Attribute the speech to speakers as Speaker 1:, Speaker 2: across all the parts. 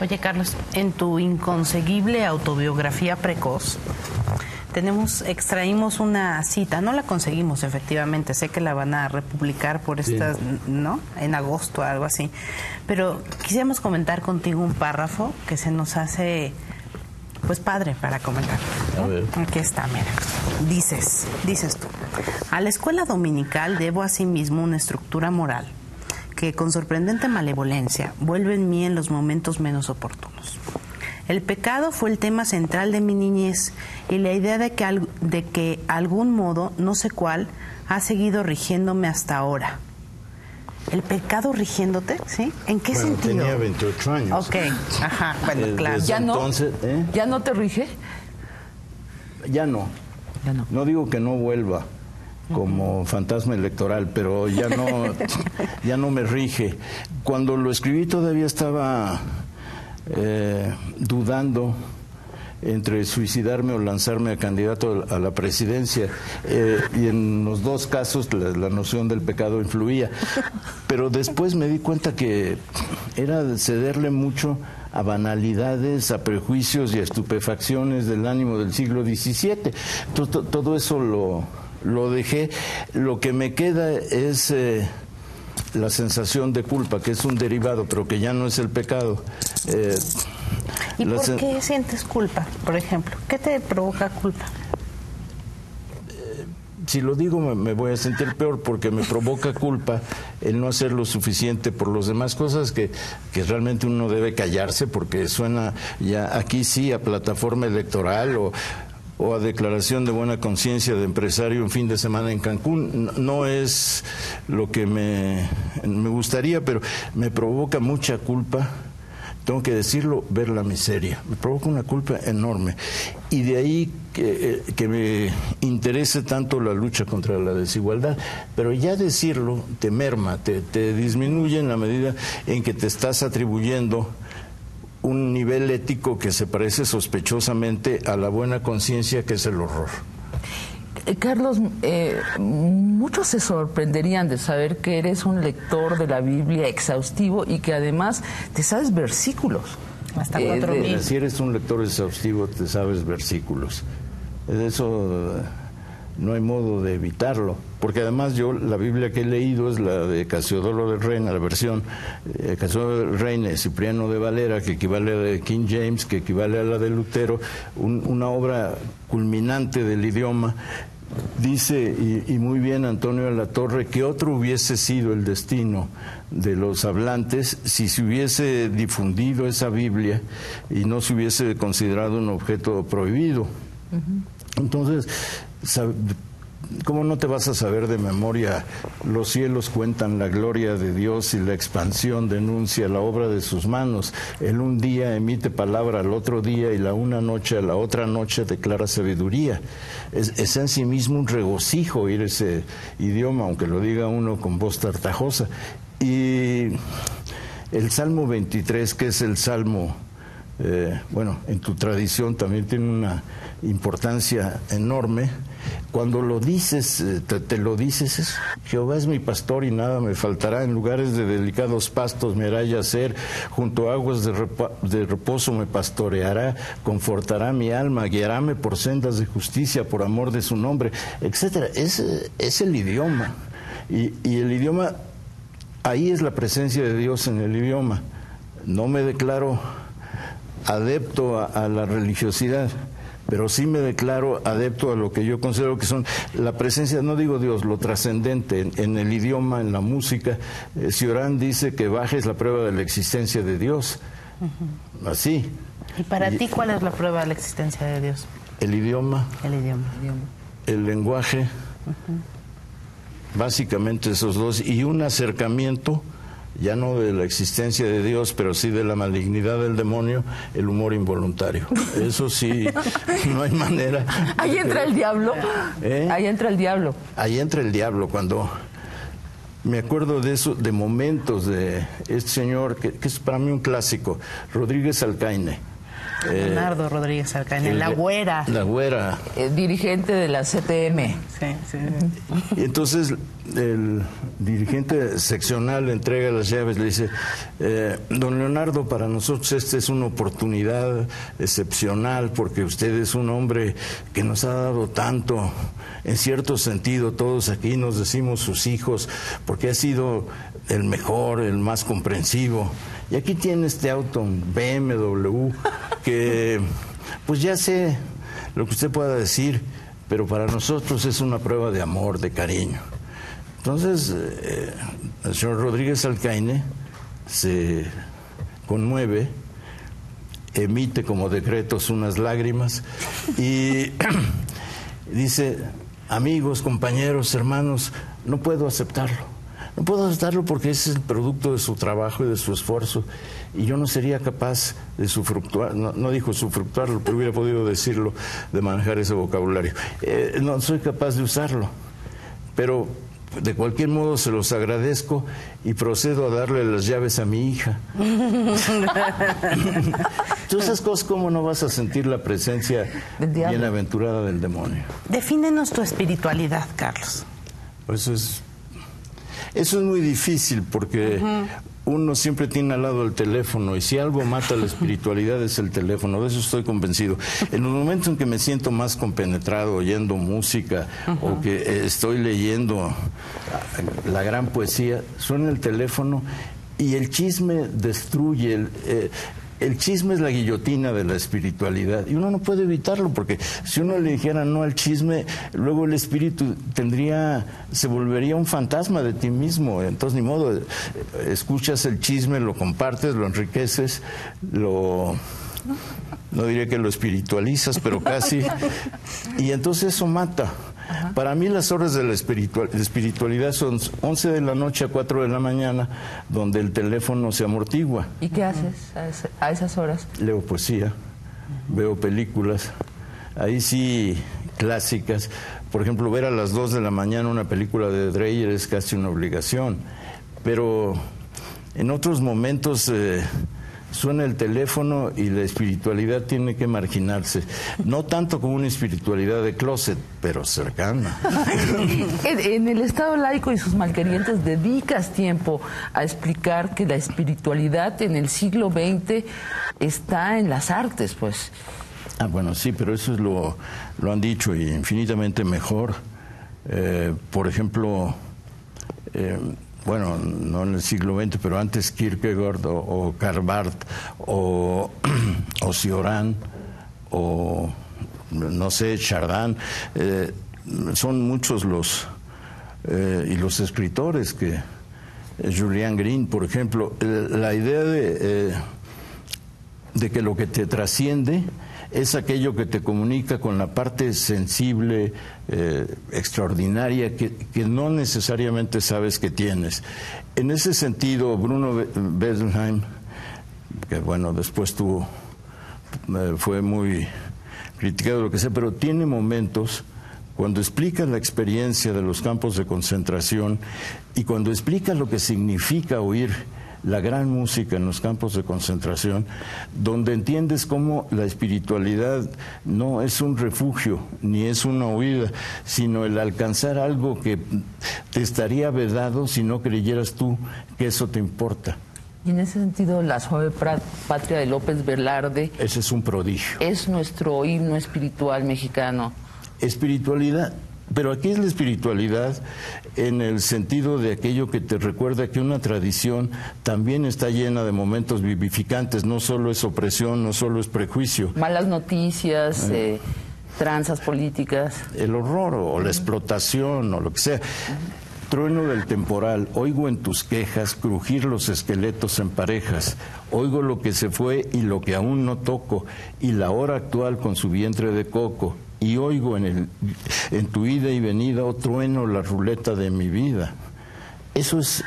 Speaker 1: Oye, Carlos, en tu inconseguible autobiografía precoz, extraímos una cita, no la conseguimos efectivamente, sé que la van a republicar por estas, ¿no? En agosto, algo así, pero quisiéramos comentar contigo un párrafo que se nos hace, pues, padre para comentar, ¿no?
Speaker 2: A ver.
Speaker 1: Aquí está, mira, dices tú, a la escuela dominical debo asimismo una estructura moral que con sorprendente malevolencia vuelve en mí en los momentos menos oportunos. El pecado fue el tema central de mi niñez y la idea de que algún modo, no sé cuál, ha seguido rigiéndome hasta ahora. ¿El pecado rigiéndote? ¿Sí? ¿En qué sentido?
Speaker 2: Tenía 28 años.
Speaker 1: Ok, ajá, bueno, claro.
Speaker 3: ¿Ya no?
Speaker 2: Entonces,
Speaker 3: ¿Ya no te rige?
Speaker 2: Ya no.
Speaker 3: Ya no.
Speaker 2: No digo que no vuelva como fantasma electoral, pero ya no me rige. Cuando lo escribí todavía estaba dudando entre suicidarme o lanzarme a candidato a la presidencia, y en los dos casos la noción del pecado influía, pero después me di cuenta que era cederle mucho a banalidades, a prejuicios y a estupefacciones del ánimo del siglo XVII. Todo eso lo dejé. Lo que me queda es la sensación de culpa, que es un derivado, pero que ya no es el pecado.
Speaker 1: ¿Y por qué sientes culpa, por ejemplo? ¿Qué te provoca culpa?
Speaker 2: Si lo digo me voy a sentir peor, porque me provoca culpa el no hacer lo suficiente por los demás, cosas que realmente uno debe callarse, porque suena ya aquí sí a plataforma electoral o a declaración de buena conciencia de empresario un fin de semana en Cancún. No es lo que me gustaría, pero me provoca mucha culpa. Tengo que decirlo, ver la miseria. Me provoca una culpa enorme. Y de ahí que me interese tanto la lucha contra la desigualdad. Pero ya decirlo te merma, te disminuye en la medida en que te estás atribuyendo un nivel ético que se parece sospechosamente a la buena conciencia, que es el horror.
Speaker 3: Carlos, muchos se sorprenderían de saber que eres un lector de la Biblia exhaustivo y que además te sabes versículos.
Speaker 1: Hasta 4,000.
Speaker 2: Si eres un lector exhaustivo, te sabes versículos. Eso no hay modo de evitarlo, porque además yo la Biblia que he leído es la de Casiodoro de Reina, la versión Casiodoro de Reina y Cipriano de Valera, que equivale a la de King James, que equivale a la de Lutero, una obra culminante del idioma. Dice, y muy bien Antonio de la Torre, que otro hubiese sido el destino de los hablantes si se hubiese difundido esa Biblia y no se hubiese considerado un objeto prohibido. Entonces, ¿cómo no te vas a saber de memoria? Los cielos cuentan la gloria de Dios y la expansión denuncia la obra de sus manos. El un día emite palabra al otro día y la una noche a la otra noche declara sabiduría. Es en sí mismo un regocijo oír ese idioma, aunque lo diga uno con voz tartajosa. Y el Salmo 23, que es el Salmo, bueno, en tu tradición también tiene una importancia enorme. Cuando lo dices, te lo dices, es: Jehová es mi pastor y nada me faltará. En lugares de delicados pastos me hará yacer, junto a aguas de reposo me pastoreará, confortará mi alma, guiaráme por sendas de justicia por amor de su nombre, etcétera. Es el idioma, y el idioma, ahí es la presencia de Dios en el idioma. No me declaro adepto a la religiosidad, pero sí me declaro adepto a lo que yo considero que son la presencia, no digo Dios, lo trascendente en el idioma, en la música. Cioran dice que Bach es la prueba de la existencia de Dios. Así.
Speaker 1: ¿Y para ti cuál es la prueba de la existencia de Dios?
Speaker 2: El idioma.
Speaker 1: El idioma.
Speaker 2: El lenguaje. Básicamente esos dos. Y un acercamiento, ya no de la existencia de Dios, pero sí de la malignidad del demonio, el humor involuntario. Eso sí, no hay manera.
Speaker 3: Ahí entra el diablo. Ahí entra el diablo.
Speaker 2: Ahí entra el diablo. Cuando me acuerdo de eso, de momentos de este señor, que es para mí un clásico, Rodríguez Alcaine.
Speaker 1: Leonardo Rodríguez Alcaine, la güera.
Speaker 2: La güera.
Speaker 3: Dirigente de la CTM.
Speaker 1: Sí.
Speaker 2: Y entonces el dirigente seccional le entrega las llaves, le dice, don Leonardo, para nosotros esta es una oportunidad excepcional porque usted es un hombre que nos ha dado tanto. En cierto sentido, todos aquí nos decimos sus hijos porque ha sido el mejor, el más comprensivo. Y aquí tiene este auto, un BMW, que pues ya sé lo que usted pueda decir, pero para nosotros es una prueba de amor, de cariño. Entonces, el señor Rodríguez Alcaine se conmueve, emite como decretos unas lágrimas y dice, amigos, compañeros, hermanos, no puedo aceptarlo. No puedo aceptarlo porque ese es el producto de su trabajo y de su esfuerzo y yo no sería capaz de sufructuar, no dijo sufructuarlo, pero hubiera podido decirlo, de manejar ese vocabulario. No soy capaz de usarlo, pero de cualquier modo se los agradezco y procedo a darle las llaves a mi hija. Tú esas cosas, ¿cómo no vas a sentir la presencia bienaventurada del demonio?
Speaker 1: Defínenos tu espiritualidad, Carlos.
Speaker 2: Pues eso es muy difícil porque uno siempre tiene al lado el teléfono y si algo mata la espiritualidad es el teléfono, de eso estoy convencido. En los momentos en que me siento más compenetrado oyendo música o que estoy leyendo la gran poesía, suena el teléfono y el chisme destruye el chisme es la guillotina de la espiritualidad y uno no puede evitarlo porque si uno le dijera no al chisme, luego el espíritu se volvería un fantasma de ti mismo. Entonces, ni modo, escuchas el chisme, lo compartes, lo enriqueces, no diría que lo espiritualizas, pero casi, y entonces eso mata. Para mí las horas de la espiritualidad son 11 de la noche a 4 de la mañana, donde el teléfono se amortigua.
Speaker 3: ¿Y qué haces a esas horas?
Speaker 2: Leo poesía, veo películas, ahí sí clásicas. Por ejemplo, ver a las 2 de la mañana una película de Dreyer es casi una obligación, pero en otros momentos suena el teléfono y la espiritualidad tiene que marginarse. No tanto como una espiritualidad de closet, pero cercana.
Speaker 3: En el Estado laico y sus malquerientes dedicas tiempo a explicar que la espiritualidad en el siglo XX está en las artes, pues.
Speaker 2: Ah, bueno, sí, pero eso es lo han dicho y infinitamente mejor. Por ejemplo, bueno, no en el siglo XX, pero antes Kierkegaard o Karl Barth o Cioran o no sé, Chardin, son muchos los escritores que Julian Green, por ejemplo, la idea de que lo que te trasciende es aquello que te comunica con la parte sensible, extraordinaria, que no necesariamente sabes que tienes. En ese sentido, Bruno Bettelheim, que bueno, después fue muy criticado, lo que sea, pero tiene momentos cuando explica la experiencia de los campos de concentración y cuando explica lo que significa oír la gran música en los campos de concentración, donde entiendes cómo la espiritualidad no es un refugio, ni es una huida, sino el alcanzar algo que te estaría vedado si no creyeras tú que eso te importa.
Speaker 3: Y en ese sentido, La suave patria de López Velarde...
Speaker 2: Ese es un prodigio.
Speaker 3: Es nuestro himno espiritual mexicano.
Speaker 2: Espiritualidad. Pero aquí es la espiritualidad en el sentido de aquello que te recuerda que una tradición también está llena de momentos vivificantes, no solo es opresión, no solo es prejuicio.
Speaker 3: Malas noticias, tranzas políticas.
Speaker 2: El horror o la explotación o lo que sea. Trueno del temporal, oigo en tus quejas crujir los esqueletos en parejas, oigo lo que se fue y lo que aún no toco, y la hora actual con su vientre de coco. Y oigo en tu ida y venida, oh trueno, la ruleta de mi vida. Eso es,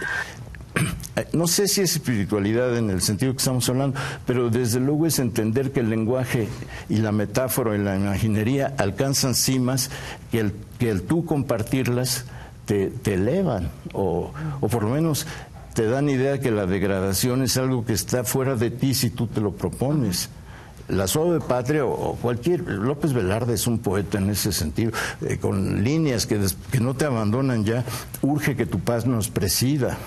Speaker 2: no sé si es espiritualidad en el sentido que estamos hablando, pero desde luego es entender que el lenguaje y la metáfora y la imaginería alcanzan cimas que el tú compartirlas te elevan, o por lo menos te dan idea que la degradación es algo que está fuera de ti si tú te lo propones. La suave patria o cualquier... López Velarde es un poeta en ese sentido, con líneas que no te abandonan ya. Urge que tu paz nos presida.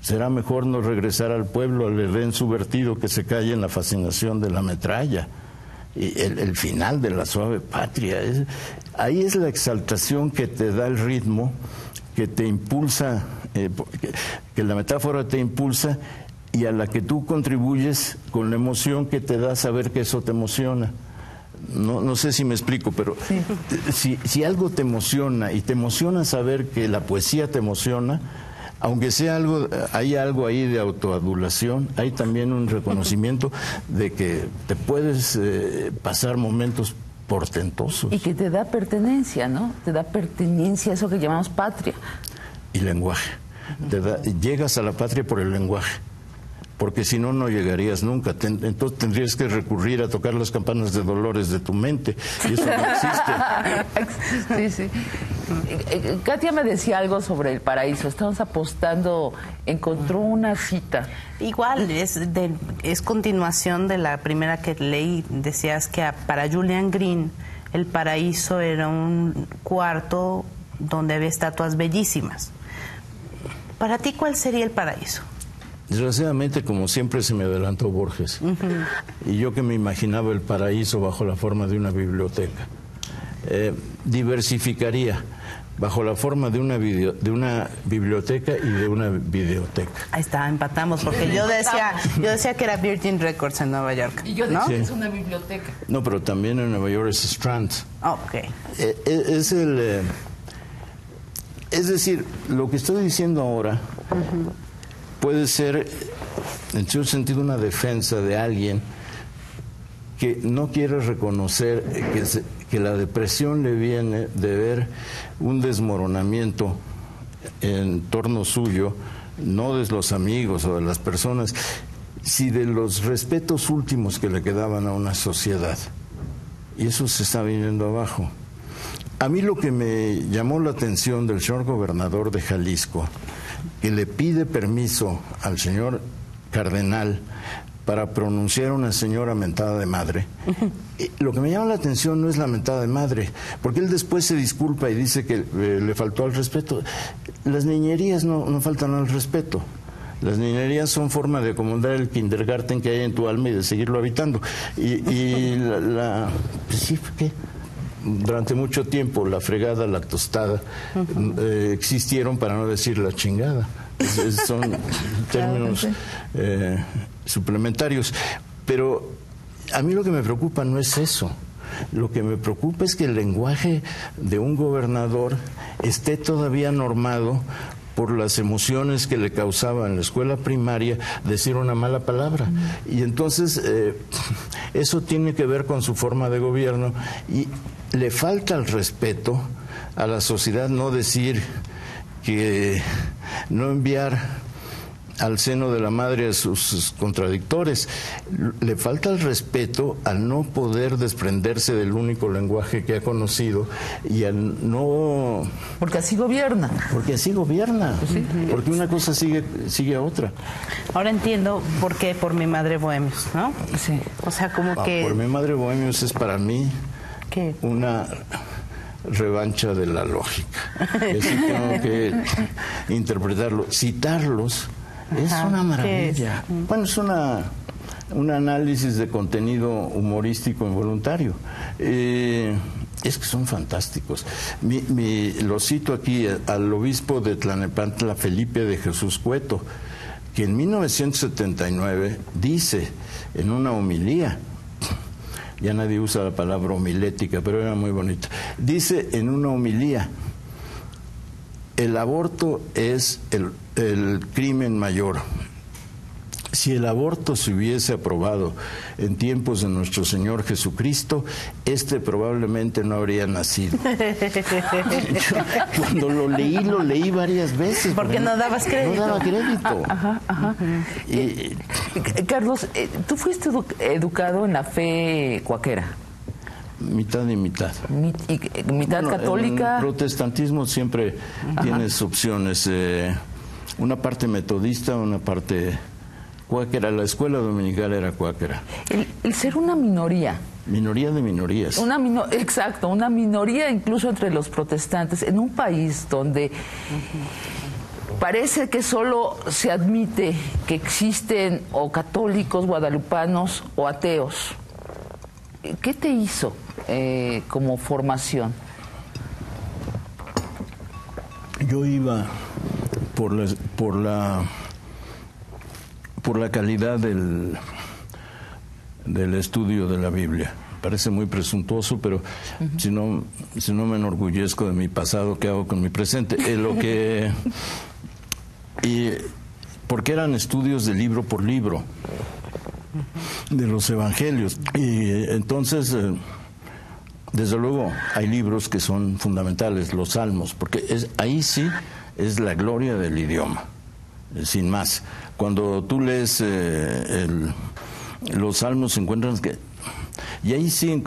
Speaker 2: Será mejor no regresar al pueblo, al Edén subvertido, que se calle en la fascinación de la metralla. Y el final de la suave patria. Ahí es la exaltación que te da el ritmo, que te impulsa, que la metáfora te impulsa, y a la que tú contribuyes con la emoción que te da saber que eso te emociona. No sé si me explico, pero sí. Si algo te emociona y te emociona saber que la poesía te emociona, aunque sea hay algo ahí de autoadulación, hay también un reconocimiento de que te puedes pasar momentos portentosos.
Speaker 3: Y que te da pertenencia, ¿no? Te da pertenencia a eso que llamamos patria.
Speaker 2: Y lenguaje. Llegas a la patria por el lenguaje. Porque si no, no llegarías nunca. Entonces tendrías que recurrir a tocar las campanas de dolores de tu mente. Y eso no existe.
Speaker 3: Sí. Katia me decía algo sobre el paraíso. Estamos apostando, encontró una cita.
Speaker 1: Igual, es continuación de la primera que leí. Decías que para Julian Green el paraíso era un cuarto donde había estatuas bellísimas. Para ti, ¿cuál sería el paraíso?
Speaker 2: Desgraciadamente, como siempre, se me adelantó Borges. Y yo que me imaginaba el paraíso bajo la forma de una biblioteca. Diversificaría bajo la forma de una biblioteca y de una videoteca.
Speaker 1: Ahí está, empatamos, porque yo decía que era Virgin Records en Nueva York.
Speaker 3: Y yo decía que es una biblioteca.
Speaker 2: No, pero también en Nueva York es Strand.
Speaker 1: Ok.
Speaker 2: Es decir, lo que estoy diciendo ahora puede ser, en cierto sentido, una defensa de alguien que no quiere reconocer que la depresión le viene de ver un desmoronamiento en torno suyo, no de los amigos o de las personas, sino de los respetos últimos que le quedaban a una sociedad. Y eso se está viniendo abajo. A mí lo que me llamó la atención del señor gobernador de Jalisco, que le pide permiso al señor cardenal para pronunciar una señora mentada de madre. Lo que me llama la atención no es la mentada de madre, porque él después se disculpa y dice que le faltó al respeto. Las niñerías no faltan al respeto. Las niñerías son forma de acomodar el kindergarten que hay en tu alma y de seguirlo habitando. Pues sí, ¿qué? Durante mucho tiempo la fregada, la tostada existieron, para no decir la chingada. Son términos suplementarios. Pero a mí lo que me preocupa no es eso. Lo que me preocupa es que el lenguaje de un gobernador esté todavía normado por las emociones que le causaba en la escuela primaria decir una mala palabra. Y entonces eso tiene que ver con su forma de gobierno, y le falta el respeto a la sociedad, no decir que no enviar al seno de la madre a sus contradictores. Le falta el respeto al no poder desprenderse del único lenguaje que ha conocido y al no...
Speaker 3: Porque así gobierna.
Speaker 2: Porque así gobierna. Sí. Porque una cosa sigue a otra.
Speaker 1: Ahora entiendo por qué por mi madre bohemios, ¿no?
Speaker 3: Sí.
Speaker 1: O sea, como que...
Speaker 2: Por mi madre bohemios es para mí una revancha de la lógica. Así tengo que interpretarlo. Citarlos es una maravilla. Bueno, es un análisis de contenido humorístico involuntario. Es que son fantásticos. Lo cito aquí al obispo de Tlalnepantla, Felipe de Jesús Cueto, que en 1979 dice en una homilía, ya nadie usa la palabra homilética, pero era muy bonita, dice en una homilía: el aborto es el crimen mayor. Si el aborto se hubiese aprobado en tiempos de nuestro Señor Jesucristo, probablemente no habría nacido. Cuando lo leí varias veces.
Speaker 1: Porque no dabas crédito.
Speaker 2: No daba crédito.
Speaker 3: Carlos, tú fuiste educado en la fe cuáquera.
Speaker 2: Mitad y mitad.
Speaker 3: ¿Mitad católica?
Speaker 2: En el protestantismo siempre tienes opciones. Una parte metodista, una parte cuáquera, la escuela dominical era cuáquera.
Speaker 3: El ser una minoría.
Speaker 2: Minoría de minorías.
Speaker 3: Exacto, una minoría incluso entre los protestantes, en un país donde parece que solo se admite que existen o católicos, guadalupanos o ateos. ¿Qué te hizo como formación?
Speaker 2: Yo iba por la calidad del estudio de la Biblia. Parece muy presuntuoso, pero si no me enorgullezco de mi pasado, ¿qué hago con mi presente? Porque eran estudios de libro por libro de los evangelios. Y entonces, desde luego, hay libros que son fundamentales, los salmos, porque ahí sí es la gloria del idioma, sin más. Cuando tú lees los salmos, encuentras que... Y ahí sí,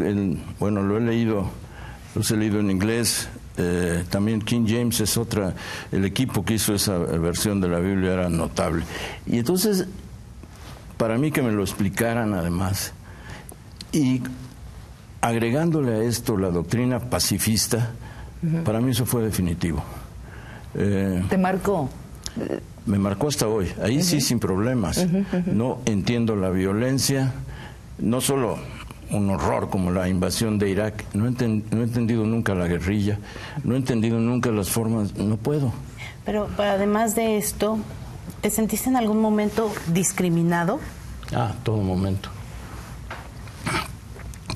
Speaker 2: bueno, los he leído en inglés. También King James es otra, el equipo que hizo esa versión de la Biblia era notable. Y entonces, para mí que me lo explicaran además, y agregándole a esto la doctrina pacifista, para mí eso fue definitivo.
Speaker 3: ¿Te marcó?
Speaker 2: Me marcó hasta hoy, ahí sí sin problemas. No entiendo la violencia, no solo un horror como la invasión de Irak, no he entendido nunca la guerrilla, no he entendido nunca las formas, no puedo.
Speaker 1: Pero además de esto, ¿te sentiste en algún momento discriminado?
Speaker 2: Todo momento.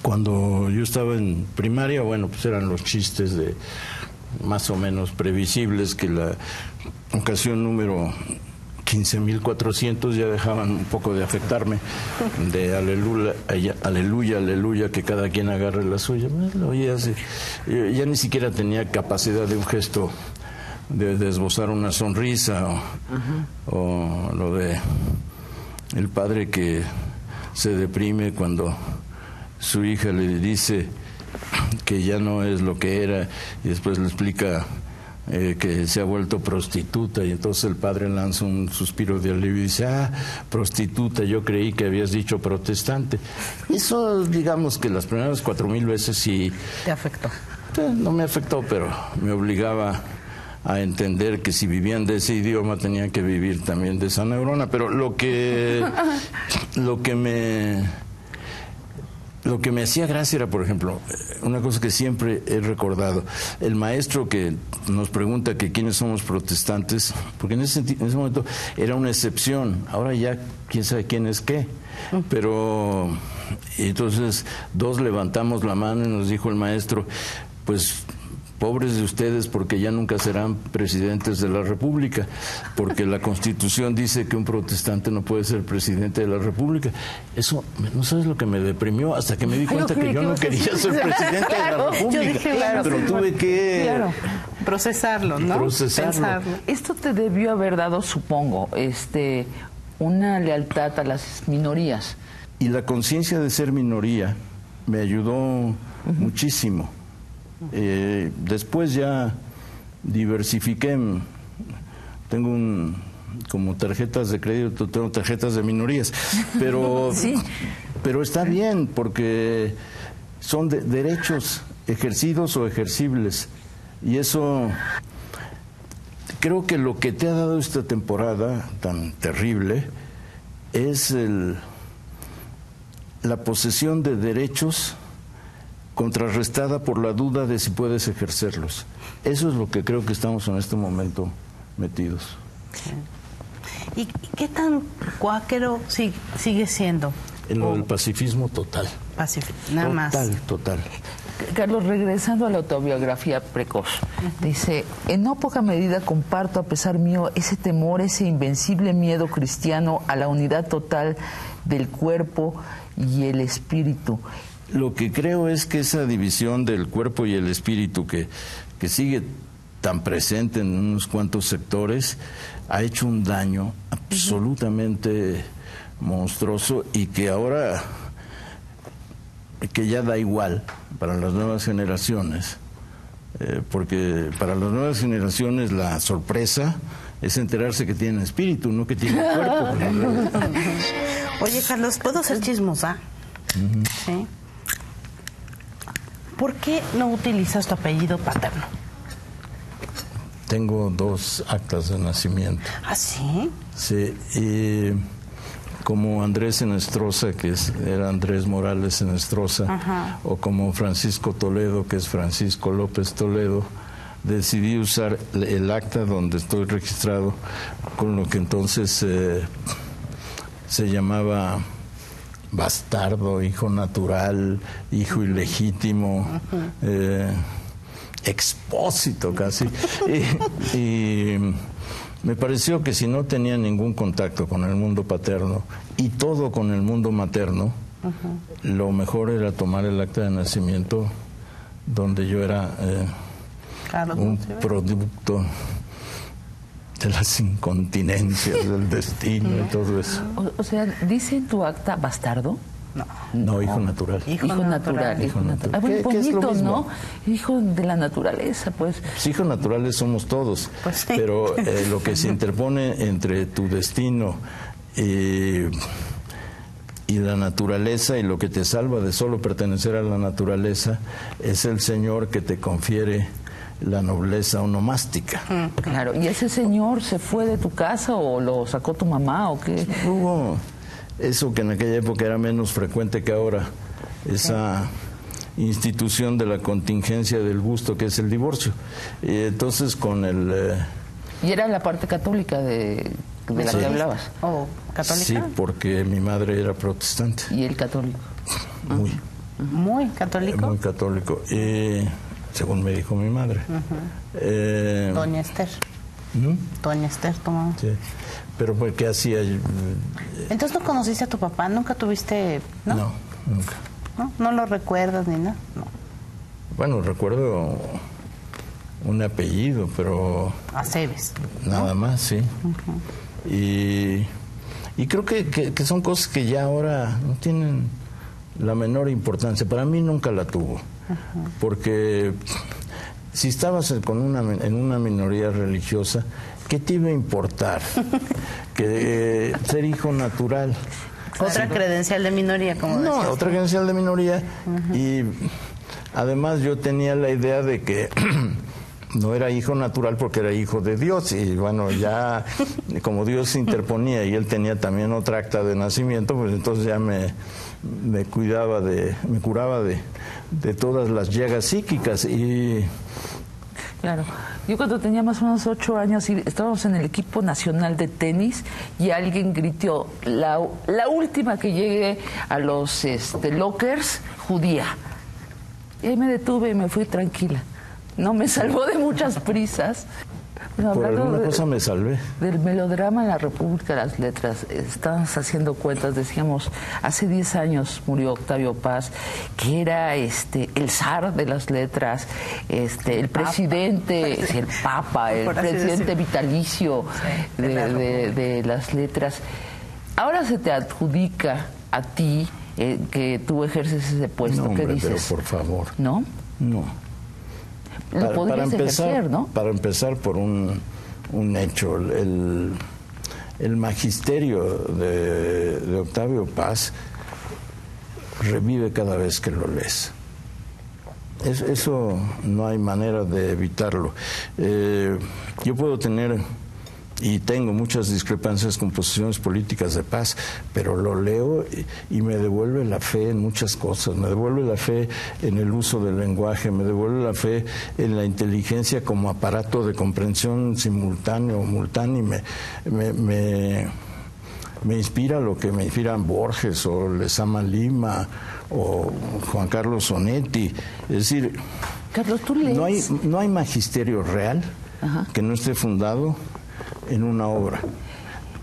Speaker 2: Cuando yo estaba en primaria, bueno, pues eran los chistes de más o menos previsibles, que la ocasión número 15.400 ya dejaban un poco de afectarme, de aleluya, aleluya, aleluya, que cada quien agarre la suya. Lo oía así. Ya ni siquiera tenía capacidad de un gesto, de esbozar una sonrisa, o lo de el padre que se deprime cuando su hija le dice que ya no es lo que era, y después le explica que se ha vuelto prostituta, y entonces el padre lanza un suspiro de alivio y dice: prostituta, yo creí que habías dicho protestante. Eso, digamos que las primeras 4,000 veces sí...
Speaker 1: ¿Te afectó?
Speaker 2: No me afectó, pero me obligaba a entender que si vivían de ese idioma tenían que vivir también de esa neurona. Pero lo que me hacía gracia era, por ejemplo, una cosa que siempre he recordado: el maestro que nos pregunta que quiénes somos protestantes, porque en ese momento era una excepción, ahora ya quién sabe quién es qué, pero entonces 2 levantamos la mano y nos dijo el maestro: pues pobres de ustedes, porque ya nunca serán presidentes de la República, porque la Constitución dice que un protestante no puede ser presidente de la República. Eso, no sabes lo que me deprimió, hasta que me di cuenta que yo no quería ser presidente de la República.
Speaker 1: Yo dije,
Speaker 2: pero tuve que
Speaker 1: procesarlo, ¿no?
Speaker 2: Pensarlo.
Speaker 3: Esto te debió haber dado, supongo, una lealtad a las minorías.
Speaker 2: Y la conciencia de ser minoría me ayudó muchísimo. Después ya diversifiqué. Tengo como tarjetas de crédito, tengo tarjetas de minorías, pero
Speaker 3: sí,
Speaker 2: pero está bien, porque son derechos ejercidos o ejercibles, y eso creo que lo que te ha dado esta temporada tan terrible es la posesión de derechos contrarrestada por la duda de si puedes ejercerlos. Eso es lo que creo que estamos en este momento metidos.
Speaker 1: ¿Y qué tan cuáquero sigue siendo?
Speaker 2: En lo del pacifismo total.
Speaker 1: Nada más.
Speaker 2: Total.
Speaker 3: Carlos, regresando a la autobiografía precoz, dice: en no poca medida comparto, a pesar mío, ese temor, ese invencible miedo cristiano a la unidad total del cuerpo y el espíritu.
Speaker 2: Lo que creo es que esa división del cuerpo y el espíritu que sigue tan presente en unos cuantos sectores ha hecho un daño absolutamente monstruoso, y que ahora, que ya da igual para las nuevas generaciones, porque para las nuevas generaciones la sorpresa es enterarse que tienen espíritu, no que tienen cuerpo.
Speaker 1: Oye, Carlos, ¿puedo ser chismosa? Sí. ¿Por qué no utilizas tu apellido paterno?
Speaker 2: Tengo 2 actas de nacimiento.
Speaker 1: ¿Ah, sí?
Speaker 2: Sí, y como Andrés Enestrosa, que era Andrés Morales Enestrosa, o como Francisco Toledo, que es Francisco López Toledo, decidí usar el acta donde estoy registrado, con lo que entonces se llamaba bastardo, hijo natural, hijo ilegítimo, expósito casi. Y me pareció que si no tenía ningún contacto con el mundo paterno y todo con el mundo materno, lo mejor era tomar el acta de nacimiento donde yo era un producto de las incontinencias del destino y todo eso.
Speaker 3: O sea, ¿dice en tu acta bastardo?
Speaker 2: No, hijo natural.
Speaker 3: Hijo natural. Ah, bueno,
Speaker 2: ¿Qué es lo
Speaker 3: bonito,
Speaker 2: mismo?
Speaker 3: ¿no? Hijo de la naturaleza, pues.
Speaker 2: Pues hijos naturales somos todos,
Speaker 1: Pues sí.
Speaker 2: pero lo que se interpone entre tu destino y la naturaleza, y lo que te salva de solo pertenecer a la naturaleza, es el Señor que te confiere la nobleza onomástica.
Speaker 3: Claro, ¿y ese señor se fue de tu casa o lo sacó tu mamá o qué?
Speaker 2: Hubo eso que en aquella época era menos frecuente que ahora, esa institución de la contingencia del gusto que es el divorcio. Y entonces con el...
Speaker 3: ¿Y era la parte católica de la que hablabas?
Speaker 1: ¿O católica?
Speaker 2: Sí, porque mi madre era protestante.
Speaker 3: ¿Y el católico?
Speaker 1: ¿Muy católico?
Speaker 2: Muy católico. Según me dijo mi madre.
Speaker 1: Doña Esther. Doña Esther, tu mamá.
Speaker 2: Sí. Pero pues, ¿qué hacía?
Speaker 1: Entonces no conociste a tu papá, nunca tuviste, ¿no?
Speaker 2: No, nunca.
Speaker 1: ¿No lo recuerdas ni nada? No.
Speaker 2: Bueno, recuerdo un apellido, pero
Speaker 1: Aceves.
Speaker 2: nada más, sí. Y creo que son cosas que ya ahora no tienen la menor importancia. Para mí nunca la tuvo. Porque si estabas en una minoría religiosa, ¿qué te iba a importar? Que ser hijo natural.
Speaker 1: Otra credencial de minoría, como
Speaker 2: No,
Speaker 1: decías.
Speaker 2: otra credencial de minoría. Y además yo tenía la idea de que no era hijo natural porque era hijo de Dios. Y bueno, ya como Dios se interponía y él tenía también otra acta de nacimiento, pues entonces ya me curaba de todas las llagas psíquicas. Y
Speaker 3: Claro. Yo cuando tenía más o menos 8 años estábamos en el equipo nacional de tenis y alguien gritó, la última que llegue a los lockers, judía. Y ahí me detuve y me fui tranquila. No me salvó de muchas prisas. Bueno,
Speaker 2: por alguna cosa me salvé.
Speaker 3: Del melodrama en la República de las Letras, estábamos haciendo cuentas, decíamos, hace 10 años murió Octavio Paz, que era el zar de las letras, el presidente, el papa, el presidente vitalicio de las letras. Ahora se te adjudica a ti que tú ejerces ese puesto.
Speaker 2: No, hombre,
Speaker 3: ¿qué dices?
Speaker 2: pero por favor.
Speaker 3: ¿No?
Speaker 2: No.
Speaker 3: Lo podrías ejercer, ¿no?
Speaker 2: Para empezar por un hecho, el magisterio de Octavio Paz revive cada vez que lo lees. Eso no hay manera de evitarlo. Yo puedo tener y tengo muchas discrepancias con posiciones políticas de Paz, pero lo leo y me devuelve la fe en muchas cosas, me devuelve la fe en el uso del lenguaje, me devuelve la fe en la inteligencia como aparato de comprensión simultáneo o multánime, me inspira lo que me inspiran Borges o Lezama Lima o Juan Carlos Onetti. Es decir,
Speaker 3: Carlos, ¿tú lees?
Speaker 2: No hay magisterio real que no esté fundado en una obra.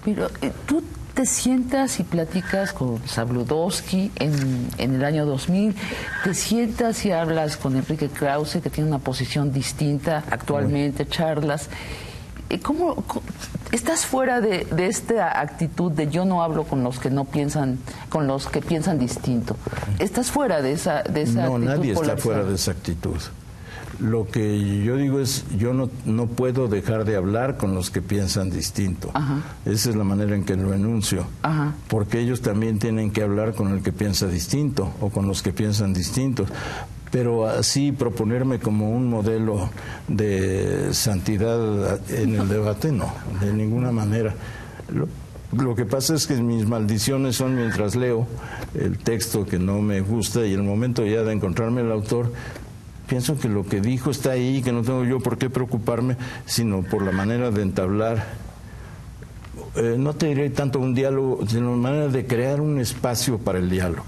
Speaker 3: Pero tú te sientas y platicas con Zabludovsky en el año 2000, te sientas y hablas con Enrique Krause, que tiene una posición distinta actualmente, charlas. ¿Cómo estás fuera de esta actitud de yo no hablo con los que no piensan, con los que piensan distinto? ¿Estás fuera de esa
Speaker 2: No,
Speaker 3: actitud
Speaker 2: nadie está
Speaker 3: polarizada?
Speaker 2: fuera de esa actitud. Lo que yo digo es, yo no puedo dejar de hablar con los que piensan distinto.
Speaker 3: Ajá.
Speaker 2: Esa es la manera en que lo enuncio.
Speaker 3: Ajá.
Speaker 2: Porque ellos también tienen que hablar con el que piensa distinto o con los que piensan distintos. Pero así proponerme como un modelo de santidad en el debate, no, de ninguna manera. Lo que pasa es que mis maldiciones son mientras leo el texto que no me gusta y el momento ya de encontrarme el autor, pienso que lo que dijo está ahí, que no tengo yo por qué preocuparme, sino por la manera de entablar, no te diré tanto un diálogo, sino la manera de crear un espacio para el diálogo.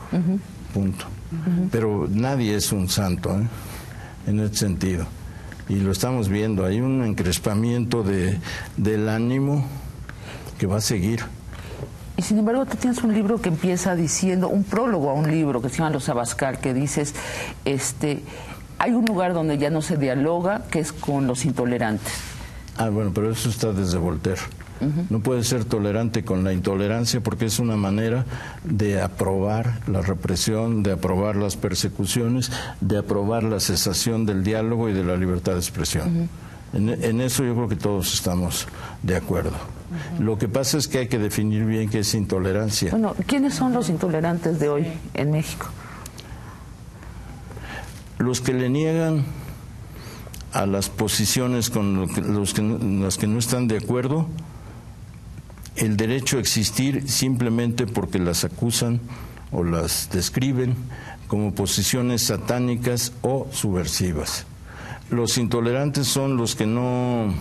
Speaker 2: Punto. Pero nadie es un santo, en ese sentido. Y lo estamos viendo, hay un encrespamiento del ánimo que va a seguir.
Speaker 3: Y sin embargo, tú tienes un libro que empieza diciendo, un prólogo a un libro que se llama Los Abascal, que dices, hay un lugar donde ya no se dialoga, que es con los intolerantes.
Speaker 2: Bueno, pero eso está desde Voltaire. No puede ser tolerante con la intolerancia porque es una manera de aprobar la represión, de aprobar las persecuciones, de aprobar la cesación del diálogo y de la libertad de expresión. En eso yo creo que todos estamos de acuerdo. Lo que pasa es que hay que definir bien qué es intolerancia.
Speaker 3: Bueno, ¿quiénes son los intolerantes de hoy en México?
Speaker 2: Los que le niegan a las posiciones con las que no están de acuerdo el derecho a existir simplemente porque las acusan o las describen como posiciones satánicas o subversivas. Los intolerantes son los que no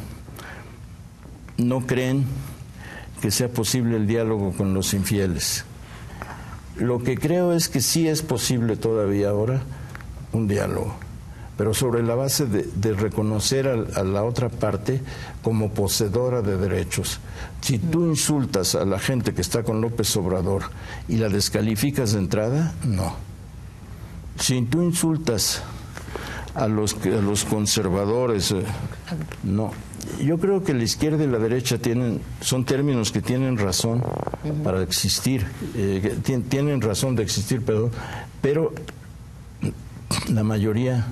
Speaker 2: creen que sea posible el diálogo con los infieles. Lo que creo es que sí es posible todavía ahora un diálogo, pero sobre la base de reconocer a la otra parte como poseedora de derechos. Si tú insultas a la gente que está con López Obrador y la descalificas de entrada, no. Si tú insultas a los conservadores, no. Yo creo que la izquierda y la derecha son términos que tienen razón para existir, tienen razón de existir, pero la mayoría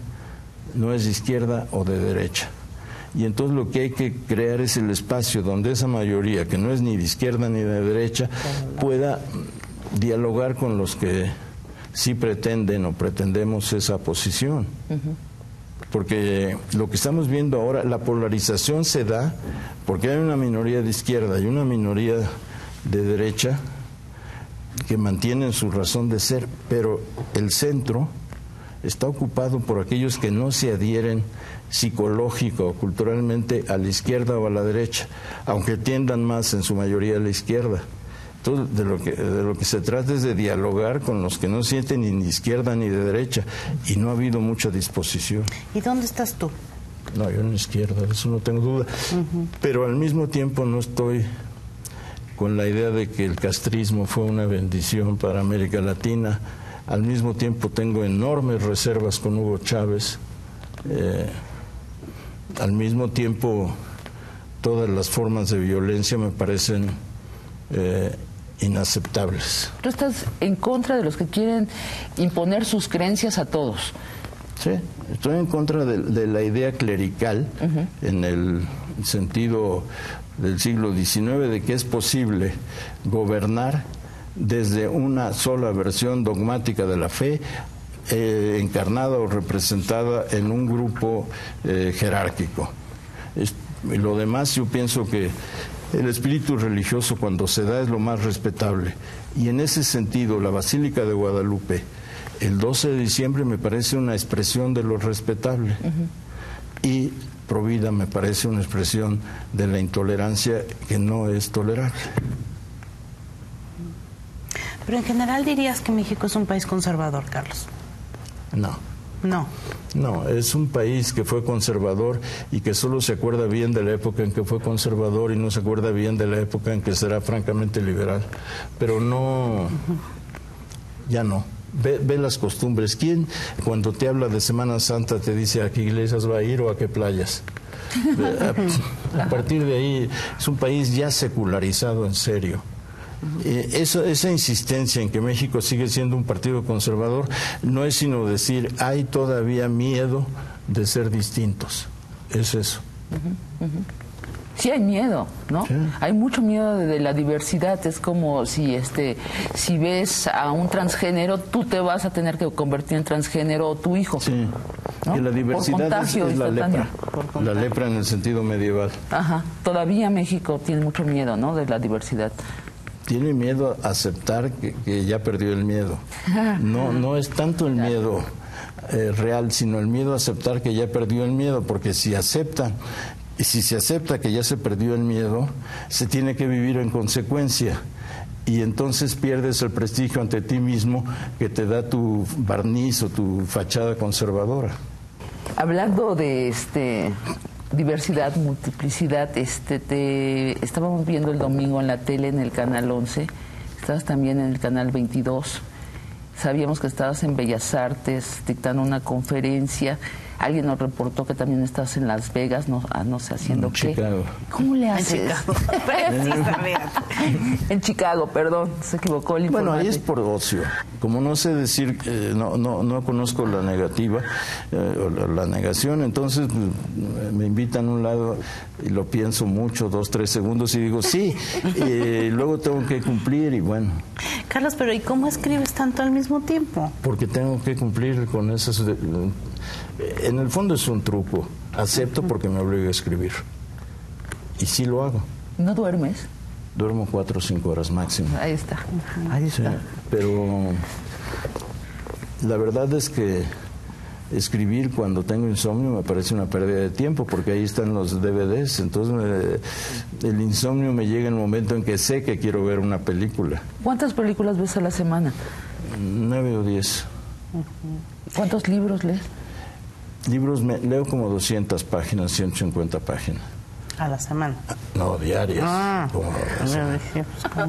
Speaker 2: no es de izquierda o de derecha. Y entonces lo que hay que crear es el espacio donde esa mayoría, que no es ni de izquierda ni de derecha, pueda dialogar con los que sí pretenden o pretendemos esa posición. Porque lo que estamos viendo ahora, la polarización se da porque hay una minoría de izquierda y una minoría de derecha que mantienen su razón de ser, pero el centro está ocupado por aquellos que no se adhieren psicológico o culturalmente a la izquierda o a la derecha, aunque tiendan más en su mayoría a la izquierda. Entonces, de lo que se trata es de dialogar con los que no sienten ni de izquierda ni de derecha, y no ha habido mucha disposición.
Speaker 1: ¿Y dónde estás tú?
Speaker 2: No, yo en la izquierda, eso no tengo duda. Pero al mismo tiempo no estoy con la idea de que el castrismo fue una bendición para América Latina. Al mismo tiempo tengo enormes reservas con Hugo Chávez. Al mismo tiempo todas las formas de violencia me parecen inaceptables.
Speaker 3: Tú estás en contra de los que quieren imponer sus creencias a todos.
Speaker 2: Sí, estoy en contra de la idea clerical, en el sentido del siglo XIX, de que es posible gobernar desde una sola versión dogmática de la fe, encarnada o representada en un grupo jerárquico. Lo demás, yo pienso que el espíritu religioso, cuando se da, es lo más respetable. Y en ese sentido, la Basílica de Guadalupe, el 12 de diciembre, me parece una expresión de lo respetable. Y Provida me parece una expresión de la intolerancia que no es tolerable.
Speaker 1: Pero en general dirías que México es un país conservador, Carlos.
Speaker 2: No, es un país que fue conservador y que solo se acuerda bien de la época en que fue conservador y no se acuerda bien de la época en que será francamente liberal. Pero no, ya no. Ve las costumbres. ¿Quién cuando te habla de Semana Santa te dice a qué iglesias va a ir o a qué playas? A partir de ahí es un país ya secularizado en serio. Esa insistencia en que México sigue siendo un partido conservador no es sino decir, hay todavía miedo de ser distintos. Es eso.
Speaker 3: Sí hay miedo, ¿no?
Speaker 2: Sí.
Speaker 3: Hay mucho miedo de la diversidad. Es como si ves a un transgénero, tú te vas a tener que convertir en transgénero o tu hijo.
Speaker 2: Sí.
Speaker 3: ¿No?
Speaker 2: Y la diversidad es la lepra. La
Speaker 3: lepra
Speaker 2: lepra en el sentido medieval.
Speaker 3: Ajá. Todavía México tiene mucho miedo, ¿no? De la diversidad.
Speaker 2: Tiene miedo a aceptar que ya perdió el miedo. No es tanto el miedo real, sino el miedo a aceptar que ya perdió el miedo, porque si se acepta que ya se perdió el miedo, se tiene que vivir en consecuencia. Y entonces pierdes el prestigio ante ti mismo que te da tu barniz o tu fachada conservadora.
Speaker 3: Hablando de diversidad, multiplicidad, estábamos viendo el domingo en la tele, en el canal 11, estabas también en el canal 22, sabíamos que estabas en Bellas Artes dictando una conferencia. Alguien nos reportó que también estás en Las Vegas, no sé haciendo qué.
Speaker 2: Chicago.
Speaker 3: ¿Cómo le haces?
Speaker 1: En Chicago. Sí, sabía.
Speaker 3: En Chicago, perdón, se equivocó el informante.
Speaker 2: Bueno, ahí es por ocio. Como no sé decir, no conozco la negativa, o la negación, entonces me invitan a un lado y lo pienso mucho, 2, 3 segundos y digo sí, y luego tengo que cumplir y bueno.
Speaker 1: Carlos, pero ¿y cómo escribes tanto al mismo tiempo?
Speaker 2: Porque tengo que cumplir con esas... En el fondo es un truco. Acepto porque me obliga a escribir. Y sí lo hago.
Speaker 3: ¿No duermes?
Speaker 2: Duermo 4 o 5 horas máximo.
Speaker 3: Ahí está. Ahí
Speaker 2: Sí,
Speaker 3: está.
Speaker 2: pero la verdad es que escribir cuando tengo insomnio me parece una pérdida de tiempo, porque ahí están los DVDs. Entonces el insomnio me llega en el momento en que sé que quiero ver una película.
Speaker 3: ¿Cuántas películas ves a la semana?
Speaker 2: 9 o 10.
Speaker 3: ¿Cuántos libros lees?
Speaker 2: Libros leo como 200 páginas, 150 páginas.
Speaker 1: A la semana.
Speaker 2: No, diarias. Como,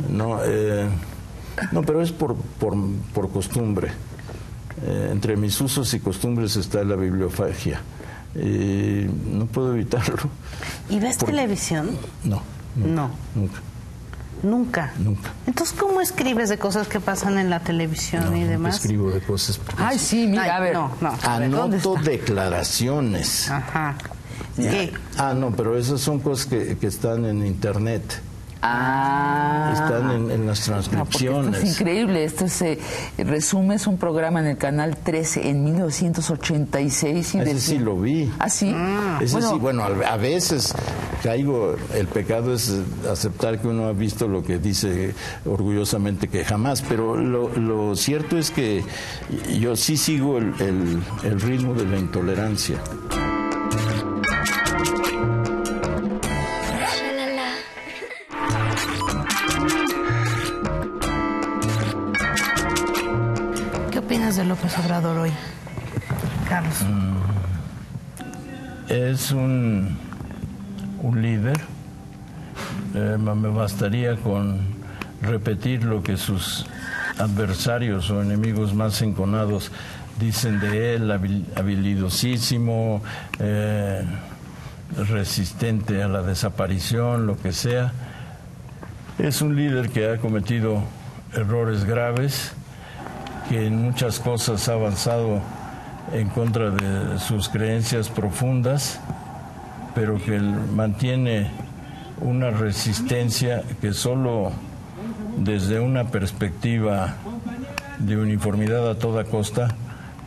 Speaker 2: no, pero es por costumbre. Entre mis usos y costumbres está la bibliofagia. No puedo evitarlo.
Speaker 1: ¿Y ves televisión?
Speaker 2: No.
Speaker 1: Nunca.
Speaker 2: Nunca.
Speaker 1: Entonces, ¿cómo escribes de cosas que pasan en la televisión y demás?
Speaker 2: Escribo de cosas.
Speaker 3: Ay, sí, mira, a ver.
Speaker 1: No.
Speaker 2: Anoto declaraciones.
Speaker 1: Ajá.
Speaker 2: Ya.
Speaker 1: ¿Qué?
Speaker 2: No, pero esas son cosas que están en internet. Están en las transcripciones.
Speaker 3: Esto es increíble. Esto resumes un programa en el canal 13 en 1986 y
Speaker 2: ese sí lo vi.
Speaker 3: ¿Ah, sí?
Speaker 2: Ese sí, bueno, a veces caigo, el pecado es aceptar que uno ha visto lo que dice orgullosamente que jamás, pero lo cierto es que yo sí sigo el ritmo de la intolerancia.
Speaker 1: ¿Qué opinas de López Obrador hoy, Carlos?
Speaker 2: Es un líder. Me bastaría con repetir lo que sus adversarios o enemigos más enconados dicen de él: habilidosísimo, resistente a la desaparición, lo que sea. Es un líder que ha cometido errores graves, que en muchas cosas ha avanzado en contra de sus creencias profundas, pero que mantiene una resistencia que solo desde una perspectiva de uniformidad a toda costa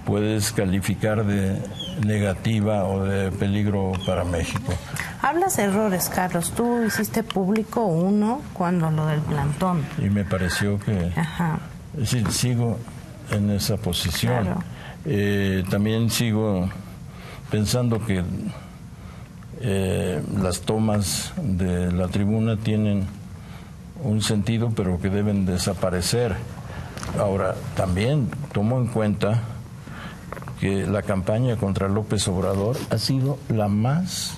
Speaker 2: puedes calificar de negativa o de peligro para México.
Speaker 1: Hablas de errores, Carlos. Tú hiciste público uno cuando lo del plantón.
Speaker 2: Y me pareció que...
Speaker 1: Ajá.
Speaker 2: Sí, sigo en esa posición.
Speaker 1: Claro.
Speaker 2: También sigo pensando que las tomas de la tribuna tienen un sentido, pero que deben desaparecer. Ahora, también tomo en cuenta que la campaña contra López Obrador ha sido la más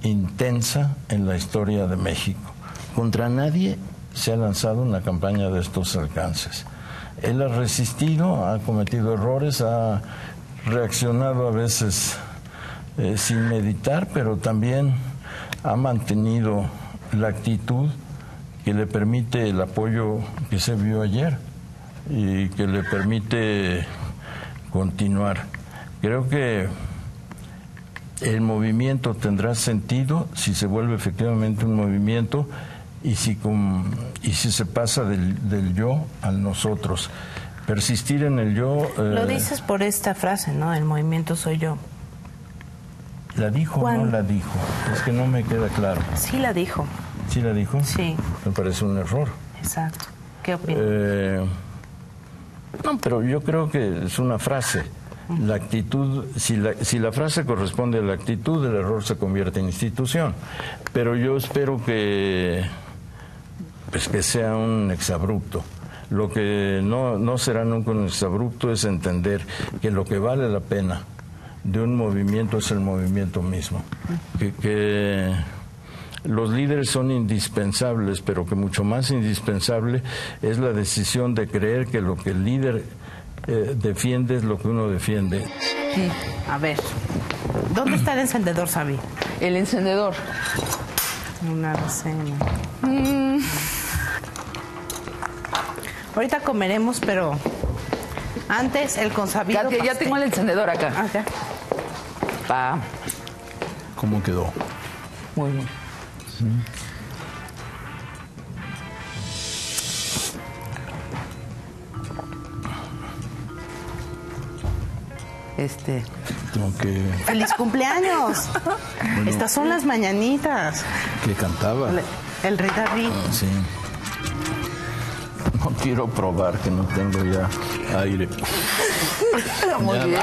Speaker 2: intensa en la historia de México. Contra nadie se ha lanzado una campaña de estos alcances. Él ha resistido, ha cometido errores, ha reaccionado a veces sin meditar, pero también ha mantenido la actitud que le permite el apoyo que se vio ayer y que le permite continuar. Creo que el movimiento tendrá sentido si se vuelve efectivamente un movimiento y si se pasa del yo al nosotros. Persistir en el yo...
Speaker 1: Lo dices por esta frase, ¿no? El movimiento soy yo.
Speaker 2: ¿La dijo o no la dijo? Es que no me queda claro.
Speaker 1: Sí la dijo.
Speaker 2: ¿Sí la dijo?
Speaker 1: Sí.
Speaker 2: Me parece un error.
Speaker 1: Exacto. ¿Qué opinas?
Speaker 2: No, pero yo creo que es una frase. La actitud, si la frase corresponde a la actitud, el error se convierte en institución. Pero yo espero que sea un exabrupto. Lo que no será nunca un exabrupto es entender que lo que vale la pena de un movimiento es el movimiento mismo. Que los líderes son indispensables, pero que mucho más indispensable es la decisión de creer que lo que el líder defiende es lo que uno defiende.
Speaker 1: Sí. A ver, ¿dónde está el encendedor, Sabi?
Speaker 3: El encendedor.
Speaker 1: Una docena. Ahorita comeremos, pero antes el consabido
Speaker 3: Katia, ya tengo el encendedor acá.
Speaker 1: Acá.
Speaker 3: Pa.
Speaker 2: ¿Cómo quedó?
Speaker 3: Muy bien.
Speaker 2: Sí. Tengo que...
Speaker 1: ¡Feliz cumpleaños! Bueno, estas son las mañanitas.
Speaker 2: ¿Qué cantaba?
Speaker 1: El rey David.
Speaker 2: Sí. No quiero probar que no tengo ya aire.
Speaker 3: Muy bien.